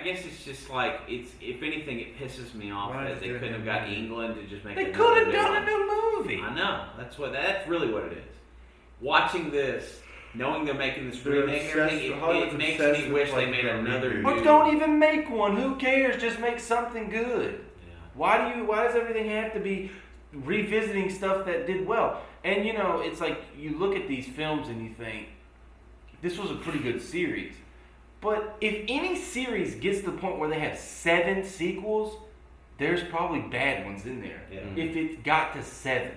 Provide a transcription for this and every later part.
guess it's just like if anything, it pisses me off that they couldn't have got England to just make. They could have done a new movie. I know. That's really what it is. Watching this, knowing they're making this remake, and everything, it makes me wish they made another. Or don't even make one. Who cares? Just make something good. Yeah. Why does everything have to be revisiting stuff that did well? And it's like you look at these films and you think this was a pretty good series. But if any series gets to the point where they have 7 sequels, there's probably bad ones in there. Yeah. If it got to 7.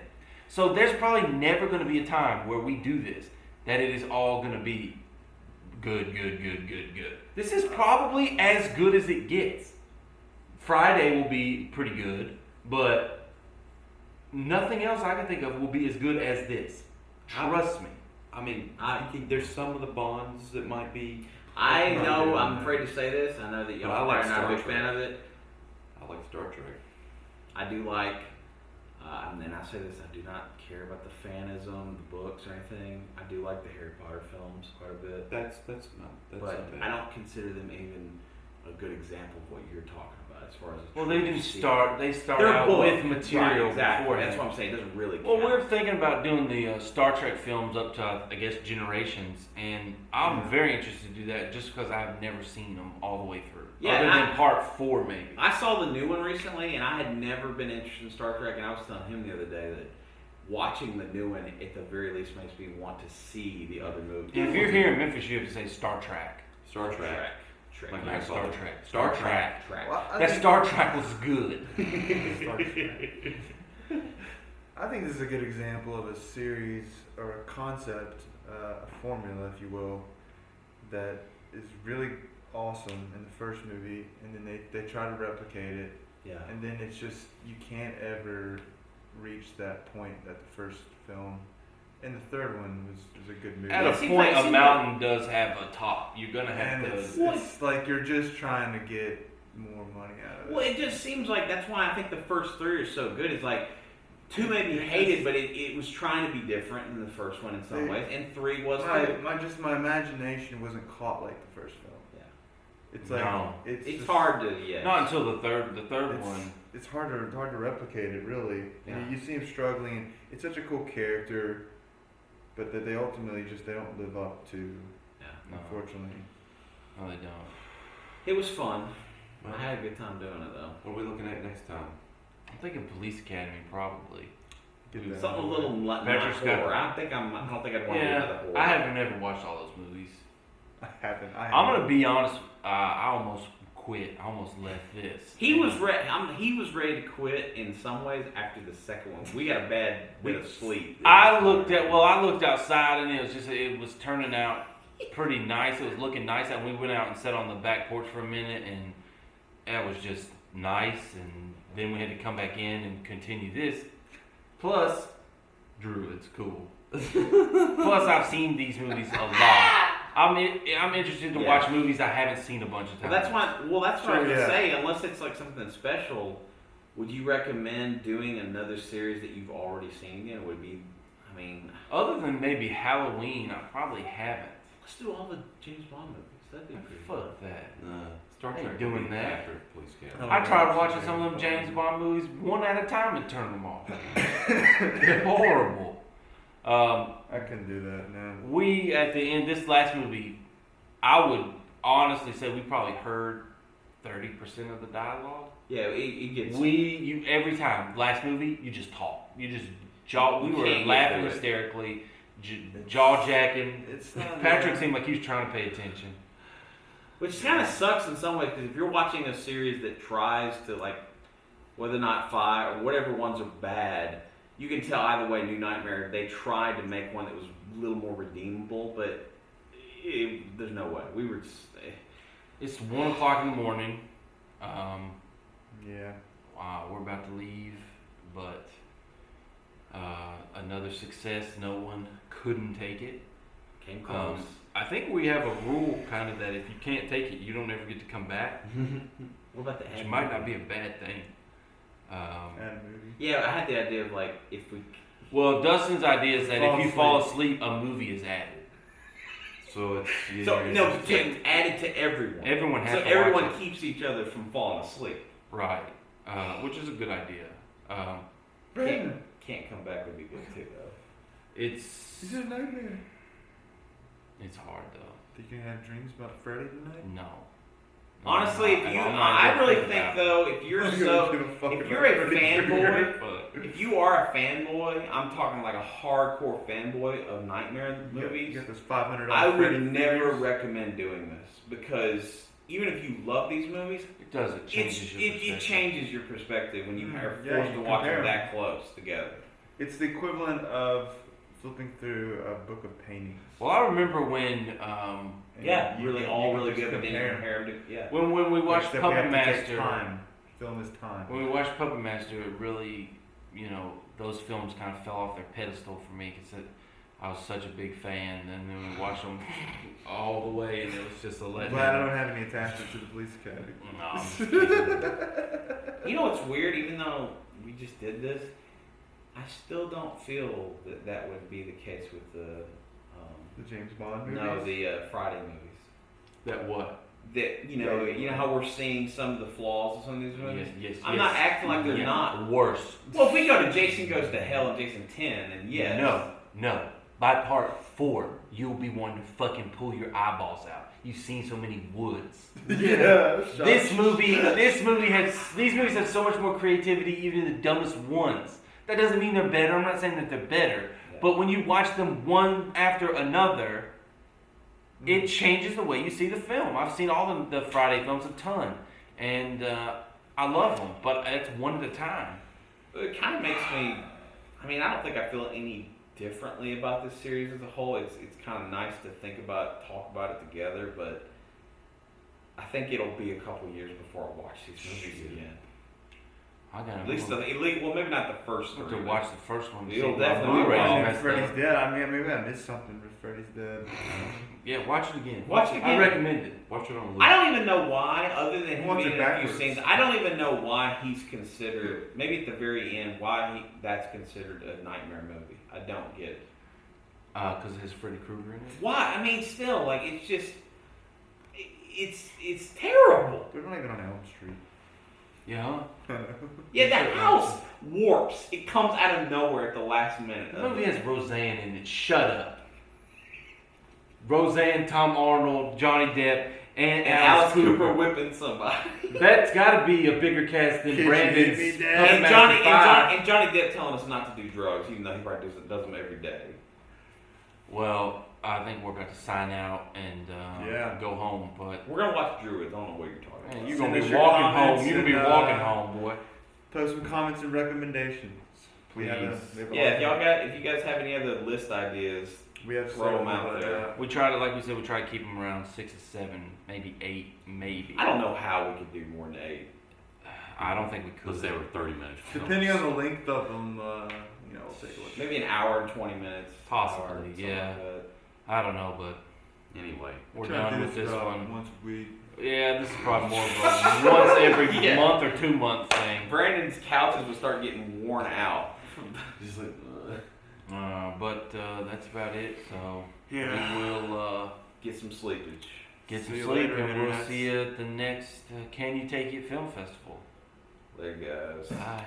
So there's probably never going to be a time where we do this, that it is all going to be good. This is probably as good as it gets. Friday will be pretty good, but nothing else I can think of will be as good as this. Trust me. I mean, I think there's some of the Bonds that might be... I know, I'm afraid to say this. I know that y'all are not a big fan of it. I like Star Trek. I do like, and I say this, I do not care about the fanism, the books or anything. I do like the Harry Potter films quite a bit. That's but not bad. I don't consider them even a good example of what you're talking about as far as. Well, they didn't start. They started out with material before. That's what I'm saying. It doesn't really. Well, we're thinking about doing the Star Trek films up to I guess Generations, and I'm very interested to do that just because I've never seen them all the way through. Yeah, other than part 4, maybe. I saw the new one recently, and I had never been interested in Star Trek, and I was telling him the other day that watching the new one, at the very least, makes me want to see the other movies. If you're here in Memphis, you have to say Star Trek. Star Trek. Like Star Trek. Star Trek. Well, that Star Trek was good. Star Trek. I think this is a good example of a series or a concept, a formula, if you will, that is really awesome in the first movie, and then they try to replicate it. Yeah. And then it's just, you can't ever reach that point that the first film. And the third one was a good movie. At a point, a mountain does have a top. You're going to have to... It's like you're just trying to get more money out of it. Well, it just seems like that's why I think the first 3 are so good. It's like 2 made me hate it, but it was trying to be different than the first one in some ways. And 3 was too. My imagination wasn't caught like the first film. Yeah. It's like... No. It's hard to... Yeah. Not until the third one. It's hard to replicate it, really. Yeah. You see him struggling. It's such a cool character. But that they ultimately they don't live up to, unfortunately. No, they don't. It was fun. I had a good time doing it, though. What are we looking at next time? I'm thinking Police Academy, probably. Something a little not horror. I don't think I'd want to do another horror. I haven't ever watched all those movies. I haven't. I'm going to be honest. I almost quit. I almost left this. He was ready to quit in some ways after the second one. We got a bad bit of sleep. I looked outside and it was turning out pretty nice. It was looking nice, and we went out and sat on the back porch for a minute, and that was just nice. And then we had to come back in and continue this. Plus, Drew, it's cool. Plus, I've seen these movies a lot. I'm interested to watch movies I haven't seen a bunch of times. That's what I was going to say. Unless it's like something special, would you recommend doing another series that you've already seen? It would be, other than maybe Halloween, I probably haven't. Let's do all the James Bond movies. That'd be pretty Fuck that. Star Trek doing that. After Police Academy. I tried watching some of them James Bond movies one at a time and turned them off. They're horrible. I couldn't do that, man. We, at the end, this last movie, I would honestly say we probably heard 30% of the dialogue. Yeah, it gets... every time, last movie, you just talk. We were laughing hysterically, jaw-jacking. Patrick seemed like he was trying to pay attention. Which kind of sucks in some ways, because if you're watching a series that tries to, like, whether or not 5 or whatever ones are bad... You can tell either way, New Nightmare, they tried to make one that was a little more redeemable, but there's no way. It's 1 o'clock in the morning. Yeah. Wow, we're about to leave, but another success. No one couldn't take it. Came close. I think we have a rule kind of that if you can't take it, you don't ever get to come back. What about the ad? Which might not be a bad thing. Yeah, I had the idea of like if we. Well, Dustin's idea is that if you fall asleep, a movie is added. So it's So no, to add it to everyone. Everyone has so to everyone watch it. keeps each other from falling asleep. Right. Which is a good idea. Can't come back would be good too though. It's He's a nightmare. it's hard though. Think you can have dreams about Freddy tonight? No. Honestly, if you, I really think though, if you're if you're a fanboy, if you are a fanboy, I'm talking like a hardcore fanboy of Nightmare movies. You got this $500. I would Freddy never figures. recommend doing this because even if you love these movies, It does. It changes your it perspective. changes your perspective when you are forced Yeah, to you watch compare them 'em. that close together. It's the equivalent of flipping through a book of paintings. Well, I remember when And Yeah, you really, can- all you can really just good, but then you compare. compare them to, yeah. when we watched Except we Puppet have to take Master. time. Film is time. When we watched Puppet Master, it really, those films kind of fell off their pedestal for me because I was such a big fan, and then we watched them all the way, and it was just a I'm letdown. glad I don't have any attachment to the police academy. No, I'm just kidding. You know what's weird? Even though we just did this, I still don't feel that that would be the case with the The James Bond movies? no the Friday movies. That what? That you know how we're seeing some of the flaws of some of these movies. Yes. I'm not acting like they're not. Worse. Well, if we go to Jason Goes to Hell and Jason 10, and yes, No. By part 4, you'll be wanting to fucking pull your eyeballs out. You've seen so many woods. Yeah. These movies have so much more creativity, even in the dumbest ones. That doesn't mean they're better. I'm not saying that they're better, but when you watch them one after another, it changes the way you see the film. I've seen all the Friday films a ton, and I love them, but it's one at a time. it kind of makes me. I mean, I don't think I feel any differently about this series as a whole. It's kind of nice to talk about it together, but I think it'll be a couple years before I watch these movies again. I gotta At least, well, maybe not the first have three. to watch the first one. You'll See, my definitely Blu-ray's watch messed Freddy's up. dead. I mean, maybe I missed something with Freddy's dead. Yeah, watch it again. Watch it again. I recommend it. Watch it on loop. I don't even know why, other than him Watch being it in a few backwards. scenes. I don't even know why he's considered. Maybe at the very end, that's considered a nightmare movie. I don't get it. Because it has Freddy Krueger in it. Why? I mean, still, like it's just, it's terrible. They're not even on Elm Street. Yeah. Yeah, that house warps. It comes out of nowhere at the last minute. The movie has Roseanne in it. Shut up. Roseanne, Tom Arnold, Johnny Depp, and Alice Cooper whipping somebody. That's got to be a bigger cast than Kids Brandon's. hit me, Dad. Puppet And Master 5. Johnny Depp telling us not to do drugs, even though he probably does them every day. Well, I think we're about to sign out and go home, but We're gonna watch Druid. I don't know what you're talking man, about. you're Send gonna us be your walking home. comments You're gonna be and, walking home, boy. Post some comments and recommendations. We have Please. Yeah, if you guys have any other list ideas, we have throw 'em several, out but, there. We try to, like we said, we try to keep them around 6 or 7, maybe 8, maybe. I don't know how we could do more than 8. I don't think we could. Because they were 30 minutes. Depending on the length of them, we'll take a look. Maybe an hour and 20 minutes. Possibly, hour, something yeah. like that. I don't know, but Anyway. we're Try to done do with this about one. once a week. Yeah, this is probably more of a once every Yeah. month or 2 month thing. Brandon's couches will start getting worn out. Just like, But that's about it. So Yeah. we will Get some sleepage. get some See you sleep, later, and we'll internets. see you at the next Can You Take It Film Festival. There goes. Bye.